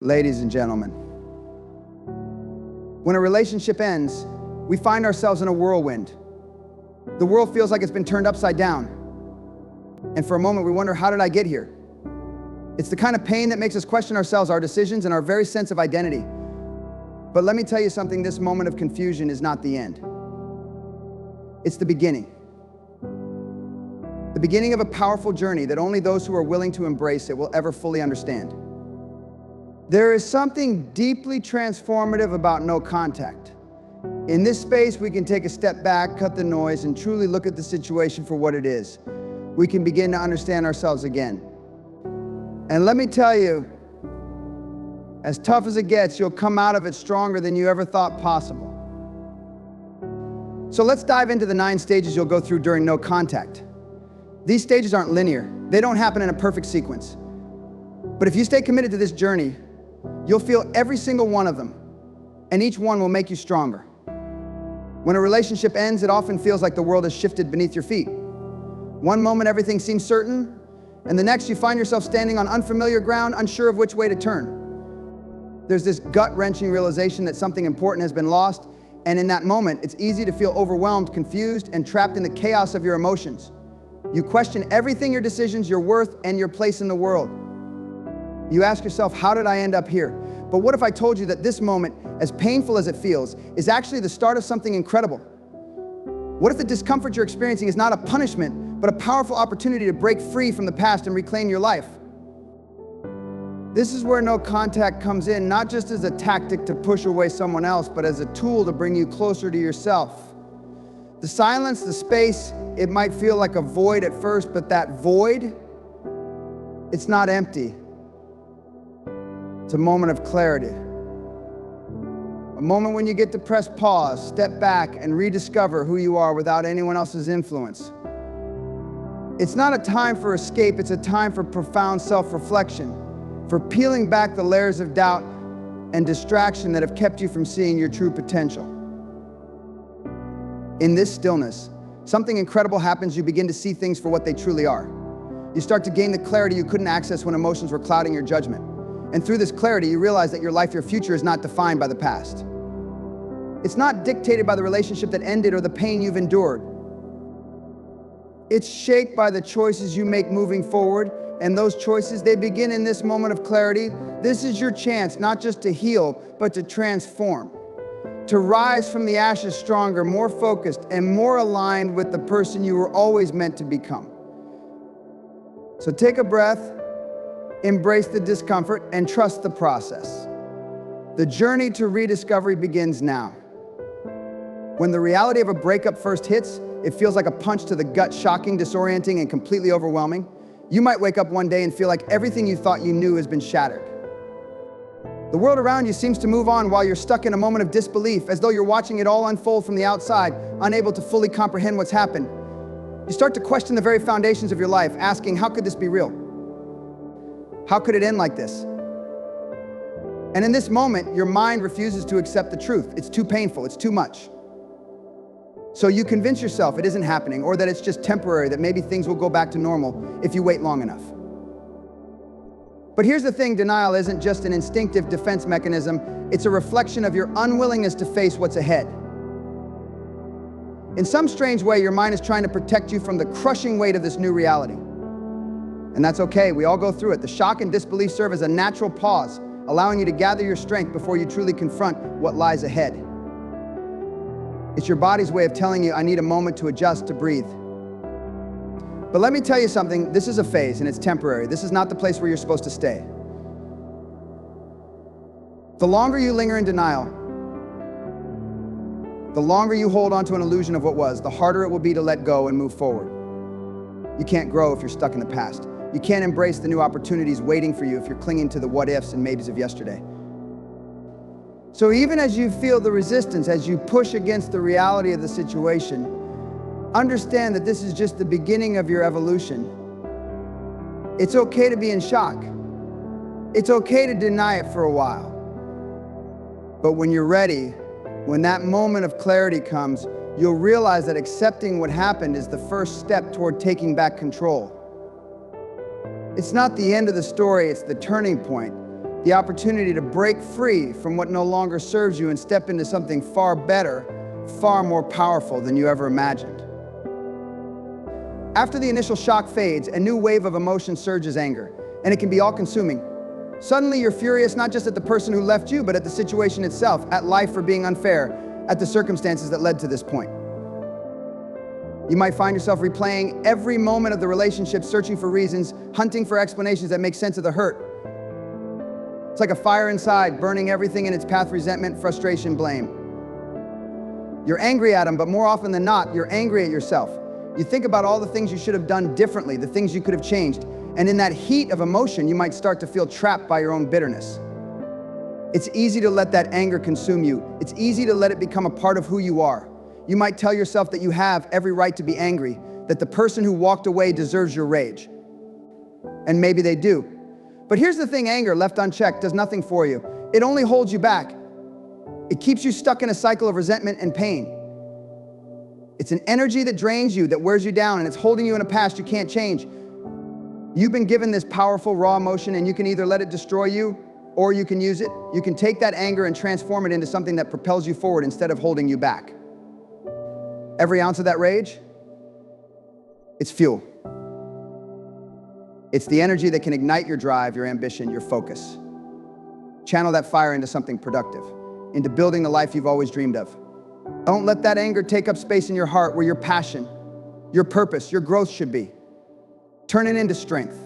Ladies and gentlemen, when a relationship ends, we find ourselves in a whirlwind. The world feels like it's been turned upside down. And for a moment, we wonder, how did I get here? It's the kind of pain that makes us question ourselves, our decisions, and our very sense of identity. But let me tell you something, this moment of confusion is not the end. It's the beginning. The beginning of a powerful journey that only those who are willing to embrace it will ever fully understand. There is something deeply transformative about no contact. In this space, we can take a step back, cut the noise, and truly look at the situation for what it is. We can begin to understand ourselves again. And let me tell you, as tough as it gets, you'll come out of it stronger than you ever thought possible. So let's dive into the 9 stages you'll go through during no contact. These stages aren't linear. They don't happen in a perfect sequence. But if you stay committed to this journey, you'll feel every single one of them, and each one will make you stronger. When a relationship ends, it often feels like the world has shifted beneath your feet. One moment, everything seems certain, and the next, you find yourself standing on unfamiliar ground, unsure of which way to turn. There's this gut-wrenching realization that something important has been lost, and in that moment, it's easy to feel overwhelmed, confused, and trapped in the chaos of your emotions. You question everything, your decisions, your worth, and your place in the world. You ask yourself, how did I end up here? But what if I told you that this moment, as painful as it feels, is actually the start of something incredible? What if the discomfort you're experiencing is not a punishment, but a powerful opportunity to break free from the past and reclaim your life? This is where no contact comes in, not just as a tactic to push away someone else, but as a tool to bring you closer to yourself. The silence, the space, it might feel like a void at first, but that void, it's not empty. It's a moment of clarity. A moment when you get to press pause, step back, and rediscover who you are without anyone else's influence. It's not a time for escape, it's a time for profound self-reflection, for peeling back the layers of doubt and distraction that have kept you from seeing your true potential. In this stillness, something incredible happens. You begin to see things for what they truly are. You start to gain the clarity you couldn't access when emotions were clouding your judgment. And through this clarity, you realize that your life, your future is not defined by the past. It's not dictated by the relationship that ended or the pain you've endured. It's shaped by the choices you make moving forward, and those choices, they begin in this moment of clarity. This is your chance, not just to heal, but to transform, to rise from the ashes stronger, more focused, and more aligned with the person you were always meant to become. So take a breath, embrace the discomfort, and trust the process. The journey to rediscovery begins now. When the reality of a breakup first hits, it feels like a punch to the gut, shocking, disorienting, and completely overwhelming. You might wake up one day and feel like everything you thought you knew has been shattered. The world around you seems to move on while you're stuck in a moment of disbelief, as though you're watching it all unfold from the outside, unable to fully comprehend what's happened. You start to question the very foundations of your life, asking, how could this be real? How could it end like this? And in this moment, your mind refuses to accept the truth. It's too painful, it's too much. So you convince yourself it isn't happening, or that it's just temporary, that maybe things will go back to normal if you wait long enough. But here's the thing, denial isn't just an instinctive defense mechanism, it's a reflection of your unwillingness to face what's ahead. In some strange way, your mind is trying to protect you from the crushing weight of this new reality. And that's okay, we all go through it. The shock and disbelief serve as a natural pause, allowing you to gather your strength before you truly confront what lies ahead. It's your body's way of telling you, I need a moment to adjust, to breathe. But let me tell you something, this is a phase and it's temporary. This is not the place where you're supposed to stay. The longer you linger in denial, the longer you hold on to an illusion of what was, the harder it will be to let go and move forward. You can't grow if you're stuck in the past. You can't embrace the new opportunities waiting for you if you're clinging to the what-ifs and maybes of yesterday. So even as you feel the resistance, as you push against the reality of the situation, understand that this is just the beginning of your evolution. It's okay to be in shock. It's okay to deny it for a while. But when you're ready, when that moment of clarity comes, you'll realize that accepting what happened is the first step toward taking back control. It's not the end of the story, it's the turning point. the opportunity to break free from what no longer serves you and step into something far better, far more powerful than you ever imagined. After the initial shock fades, a new wave of emotion surges: anger, and it can be all-consuming. Suddenly you're furious not just at the person who left you, but at the situation itself, at life for being unfair, at the circumstances that led to this point. You might find yourself replaying every moment of the relationship, searching for reasons, hunting for explanations that make sense of the hurt. It's like a fire inside, burning everything in its path: resentment, frustration, blame. You're angry at them, but more often than not, you're angry at yourself. You think about all the things you should have done differently, the things you could have changed. And in that heat of emotion, you might start to feel trapped by your own bitterness. It's easy to let that anger consume you. It's easy to let it become a part of who you are. You might tell yourself that you have every right to be angry, that the person who walked away deserves your rage. And maybe they do. But here's the thing: anger left unchecked does nothing for you. It only holds you back. It keeps you stuck in a cycle of resentment and pain. It's an energy that drains you, that wears you down, and it's holding you in a past you can't change. You've been given this powerful, raw emotion, and you can either let it destroy you, or you can use it. You can take that anger and transform it into something that propels you forward instead of holding you back. Every ounce of that rage, it's fuel. It's the energy that can ignite your drive, your ambition, your focus. Channel that fire into something productive, into building the life you've always dreamed of. Don't let that anger take up space in your heart where your passion, your purpose, your growth should be. Turn it into strength.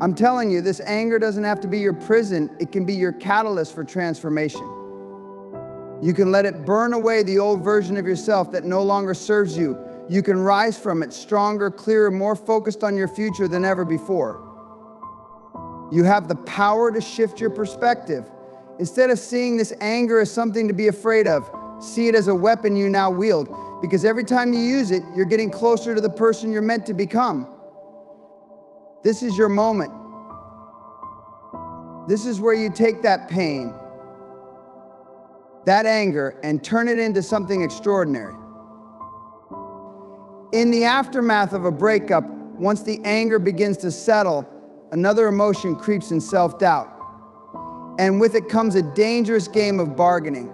I'm telling you, this anger doesn't have to be your prison. It can be your catalyst for transformation. You can let it burn away the old version of yourself that no longer serves you. You can rise from it stronger, clearer, more focused on your future than ever before. You have the power to shift your perspective. Instead of seeing this anger as something to be afraid of, see it as a weapon you now wield. Because every time you use it, you're getting closer to the person you're meant to become. This is your moment. This is where you take that pain, that anger, and turn it into something extraordinary. In the aftermath of a breakup, once the anger begins to settle, another emotion creeps in: self-doubt. And with it comes a dangerous game of bargaining.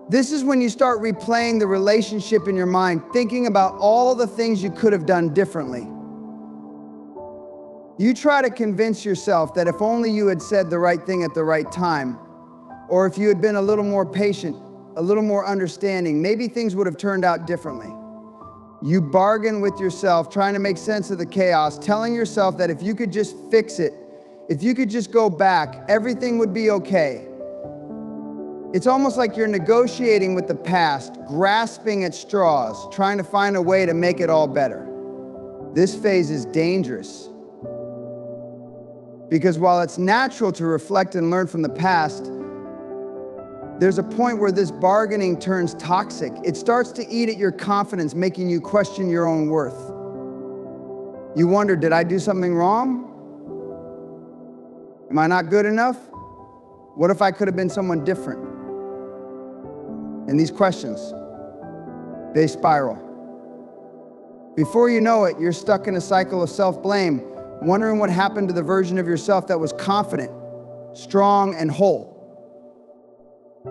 This is when you start replaying the relationship in your mind, thinking about all the things you could have done differently. You try to convince yourself that if only you had said the right thing at the right time, or if you had been a little more patient, a little more understanding, maybe things would have turned out differently. You bargain with yourself, trying to make sense of the chaos, telling yourself that if you could just fix it, if you could just go back, everything would be okay. It's almost like you're negotiating with the past, grasping at straws, trying to find a way to make it all better. This phase is dangerous. Because while it's natural to reflect and learn from the past, there's a point where this bargaining turns toxic. It starts to eat at your confidence, making you question your own worth. You wonder, did I do something wrong? Am I not good enough? What if I could have been someone different? And these questions, they spiral. Before you know it, you're stuck in a cycle of self-blame, wondering what happened to the version of yourself that was confident, strong, and whole.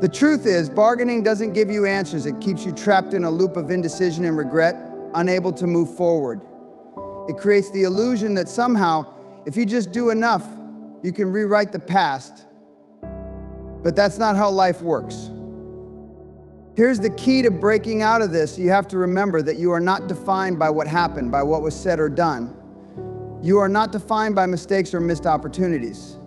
The truth is, bargaining doesn't give you answers. It keeps you trapped in a loop of indecision and regret, unable to move forward. It creates the illusion that somehow, if you just do enough, you can rewrite the past. But that's not how life works. Here's the key to breaking out of this. You have to remember that you are not defined by what happened, by what was said or done. You are not defined by mistakes or missed opportunities.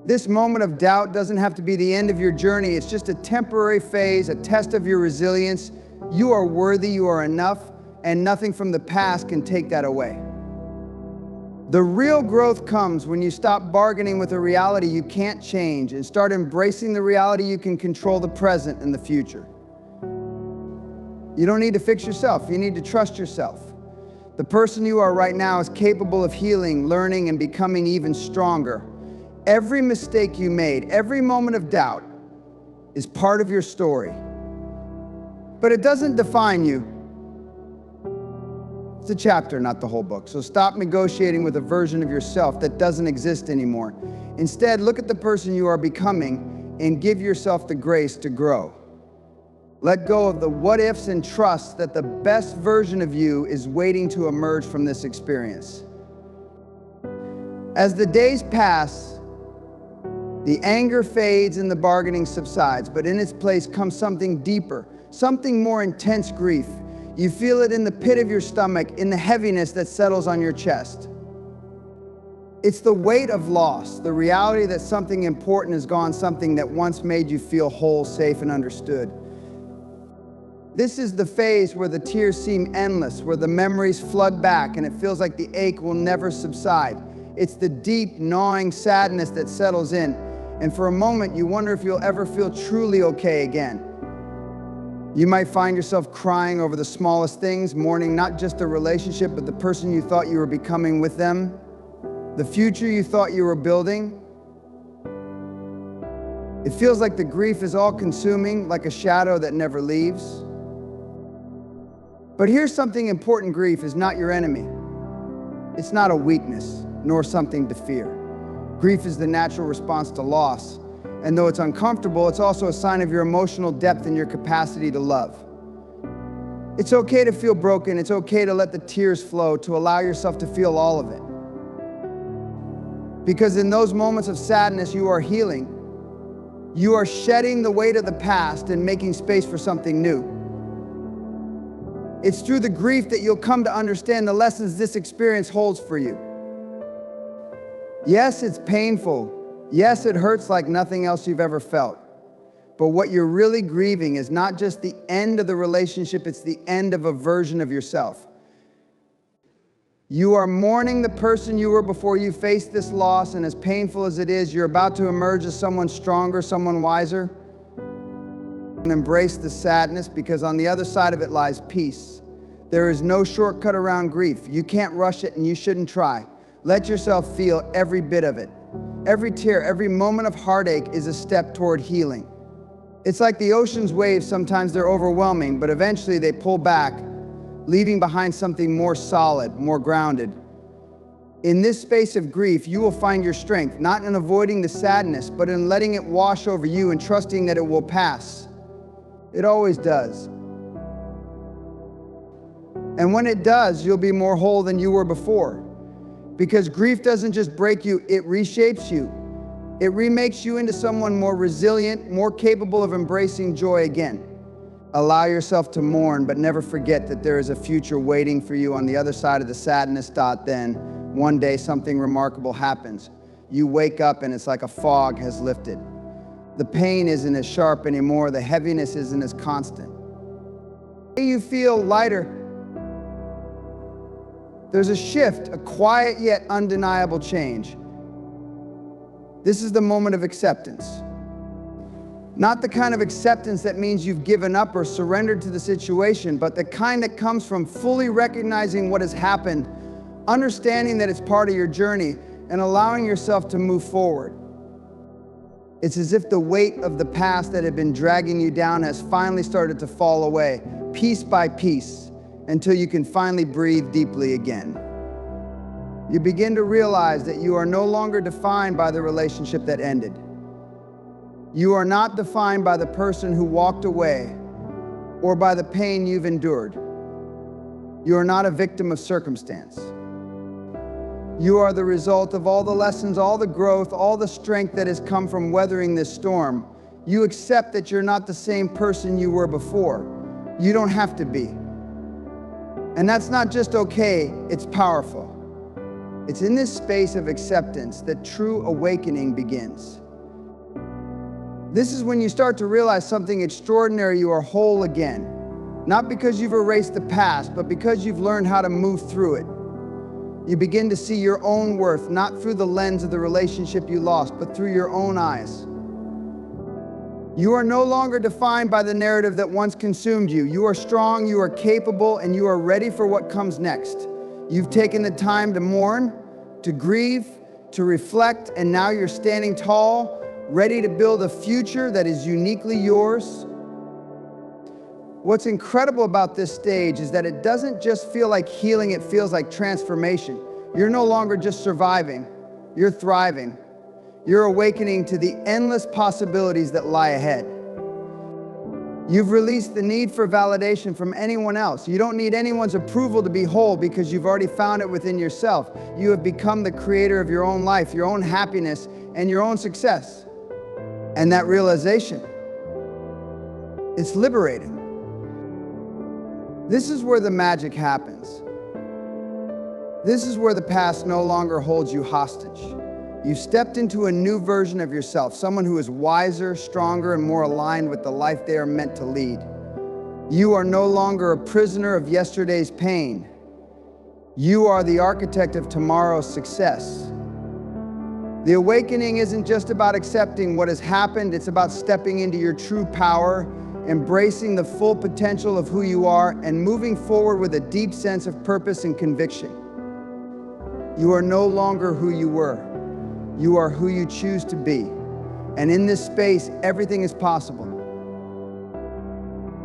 This moment of doubt doesn't have to be the end of your journey. It's just a temporary phase, a test of your resilience. You are worthy, you are enough, and nothing from the past can take that away. The real growth comes when you stop bargaining with a reality you can't change and start embracing the reality you can control the present and the future. You don't need to fix yourself, you need to trust yourself. The person you are right now is capable of healing, learning, and becoming even stronger. Every mistake you made, every moment of doubt is part of your story. But it doesn't define you. It's a chapter, not the whole book. So stop negotiating with a version of yourself that doesn't exist anymore. Instead, look at the person you are becoming and give yourself the grace to grow. Let go of the what ifs and trust that the best version of you is waiting to emerge from this experience. As the days pass, the anger fades and the bargaining subsides, but in its place comes something deeper, something more intense grief. You feel it in the pit of your stomach, in the heaviness that settles on your chest. It's the weight of loss, the reality that something important is gone, something that once made you feel whole, safe, and understood. This is the phase where the tears seem endless, where the memories flood back and it feels like the ache will never subside. It's the deep, gnawing sadness that settles in, and for a moment you wonder if you'll ever feel truly okay again. You might find yourself crying over the smallest things, mourning not just the relationship, but the person you thought you were becoming with them, the future you thought you were building. It feels like the grief is all-consuming, like a shadow that never leaves. But here's something important: grief is not your enemy. It's not a weakness, nor something to fear. Grief is the natural response to loss. And though it's uncomfortable, it's also a sign of your emotional depth and your capacity to love. It's okay to feel broken. It's okay to let the tears flow, to allow yourself to feel all of it. Because in those moments of sadness, you are healing. You are shedding the weight of the past and making space for something new. It's through the grief that you'll come to understand the lessons this experience holds for you. Yes, it's painful. Yes, it hurts like nothing else you've ever felt. But what you're really grieving is not just the end of the relationship, it's the end of a version of yourself. You are mourning the person you were before you faced this loss, and as painful as it is, you're about to emerge as someone stronger, someone wiser. And embrace the sadness, because on the other side of it lies peace. There is no shortcut around grief. You can't rush it, and you shouldn't try. Let yourself feel every bit of it. Every tear, every moment of heartache is a step toward healing. It's like the ocean's waves. Sometimes they're overwhelming, but eventually they pull back, leaving behind something more solid, more grounded. In this space of grief, you will find your strength, not in avoiding the sadness, but in letting it wash over you and trusting that it will pass. It always does. And when it does, you'll be more whole than you were before. Because grief doesn't just break you, it reshapes you. It remakes you into someone more resilient, more capable of embracing joy again. Allow yourself to mourn, but never forget that there is a future waiting for you on the other side of the sadness. Then, one day, something remarkable happens. You wake up and it's like a fog has lifted. The pain isn't as sharp anymore. The heaviness isn't as constant. You feel lighter. There's a shift, a quiet yet undeniable change. This is the moment of acceptance. Not the kind of acceptance that means you've given up or surrendered to the situation, but the kind that comes from fully recognizing what has happened, understanding that it's part of your journey, and allowing yourself to move forward. It's as if the weight of the past that had been dragging you down has finally started to fall away, piece by piece, until you can finally breathe deeply again. You begin to realize that you are no longer defined by the relationship that ended. You are not defined by the person who walked away or by the pain you've endured. You are not a victim of circumstance. You are the result of all the lessons, all the growth, all the strength that has come from weathering this storm. You accept that you're not the same person you were before. You don't have to be. And that's not just okay, it's powerful. It's in this space of acceptance that true awakening begins. This is when you start to realize something extraordinary. You are whole again. Not because you've erased the past, but because you've learned how to move through it. You begin to see your own worth, not through the lens of the relationship you lost, but through your own eyes. You are no longer defined by the narrative that once consumed you. You are strong, you are capable, and you are ready for what comes next. You've taken the time to mourn, to grieve, to reflect, and now you're standing tall, ready to build a future that is uniquely yours. What's incredible about this stage is that it doesn't just feel like healing, it feels like transformation. You're no longer just surviving, you're thriving. You're awakening to the endless possibilities that lie ahead. You've released the need for validation from anyone else. You don't need anyone's approval to be whole because you've already found it within yourself. You have become the creator of your own life, your own happiness, and your own success. And that realization, it's liberating. This is where the magic happens. This is where the past no longer holds you hostage. You've stepped into a new version of yourself, someone who is wiser, stronger, and more aligned with the life they are meant to lead. You are no longer a prisoner of yesterday's pain. You are the architect of tomorrow's success. The awakening isn't just about accepting what has happened, it's about stepping into your true power, embracing the full potential of who you are, and moving forward with a deep sense of purpose and conviction. You are no longer who you were. You are who you choose to be. And in this space, everything is possible.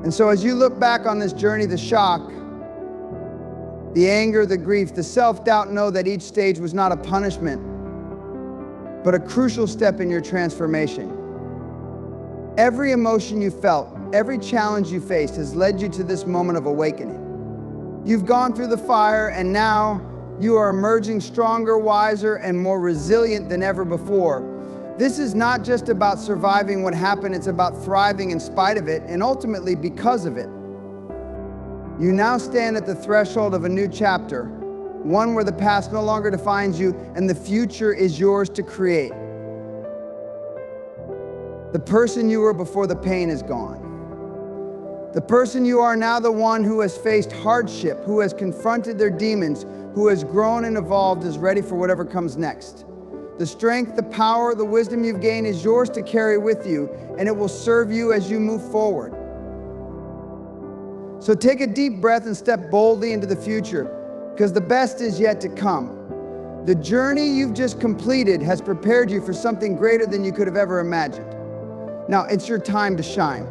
And so as you look back on this journey, the shock, the anger, the grief, the self-doubt, know that each stage was not a punishment, but a crucial step in your transformation. Every emotion you felt, every challenge you faced has led you to this moment of awakening. You've gone through the fire, and now you are emerging stronger, wiser, and more resilient than ever before. This is not just about surviving what happened, it's about thriving in spite of it, and ultimately because of it. You now stand at the threshold of a new chapter, one where the past no longer defines you, and the future is yours to create. The person you were before the pain is gone. The person you are now, the one who has faced hardship, who has confronted their demons, who has grown and evolved, is ready for whatever comes next. The strength, the power, the wisdom you've gained is yours to carry with you, and it will serve you as you move forward. So take a deep breath and step boldly into the future, because the best is yet to come. The journey you've just completed has prepared you for something greater than you could have ever imagined. Now it's your time to shine.